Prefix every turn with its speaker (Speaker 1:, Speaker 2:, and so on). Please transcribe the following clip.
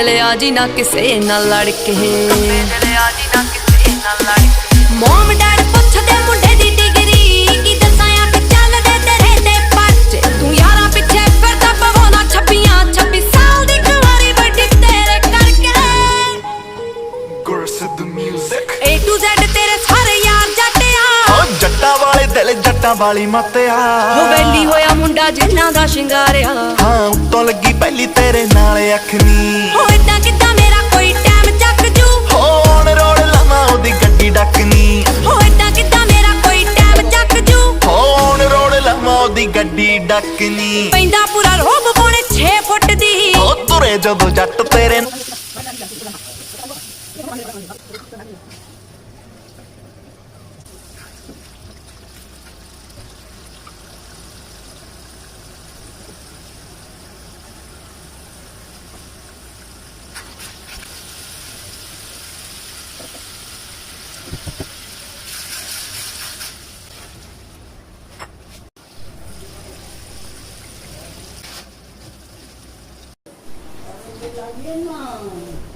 Speaker 1: ਲਿਆ ਜੀ ਨਾ ਕਿਸੇ ਨਾਲ ਲੜ ਕੇ, ਮੋਮ ਡੈਡ ਪੁੱਛਦੇ ਮੁੰਡੇ ਦੀ ਡਿਗਰੀ, ਕੀ ਦੱਸਾਂ ਆ ਕਿ ਚੱਲਦੇ ਤੇਰੇ ਤੇ ਪਰਚੇ, ਤੂੰ ਯਾਰਾਂ ਪਿੱਛੇ ਫਿਰਦਾ ਪਵਾਉਣਾ 26 ਸਾਲ ਦੀ ਕੁਆਰੀ ਵੱਡੀ ਤੇਰੇ ਕਰਕੇ।
Speaker 2: ਗੁਰਸਿੱਧ ਮਿਊਜ਼ਿਕ
Speaker 1: A to Z ਤੇਰੇ ਸਾਰੇ ਯਾਰ ਜੱਟਿਆ,
Speaker 2: ਓ ਜੱਟਾਂ ਵਾਲੇ ਦਿਲ ਜੱਟਾਂ ਵਾਲੀ ਮੱਤਿਆ,
Speaker 1: ਹੋ ਵੈਲੀ ਹੋਇਆ ਮੁੰਡਾ ਜਿੰਨਾ ਦਾ ਸ਼ਿੰਗਾਰਿਆ,
Speaker 2: ਹਾਂ ਉੱਤੋਂ ਲੱਗੀ ਪਹਿਲੀ ਤੇਰੇ ਨਾਲ ਅੱਖ ਨੀ,
Speaker 1: ਹੋ ਏਦਾਂ ਕਿੱਦਾਂ ਮੇਰਾ ਕੋਈ ਟਾਈਮ ਚੱਕ ਜੂ,
Speaker 2: ਹੋ ਔਨ ਰੋਡ ਲਾਵਾਂ ਉਹਦੀ ਗੱਡੀ ਡੱਕਨੀ,
Speaker 1: ਹੋ ਏਦਾਂ ਕਿੱਦਾਂ ਮੇਰਾ ਕੋਈ ਟਾਈਮ ਚੱਕ ਜੂ,
Speaker 2: ਹੋ ਔਨ ਰੋਡ ਲਾਵਾਂ ਉਹਦੀ ਗੱਡੀ ਡੱਕਨੀ,
Speaker 1: ਪੈਂਦਾ ਪੂਰਾ ਰੋਬ ਪੌਣੇ 6 ਫੁੱਟ ਦੀ,
Speaker 2: ਹੋ ਤੁਰੇ ਜਦੋਂ ਜੱਟ ਤੇਰੇ
Speaker 3: Lagi na.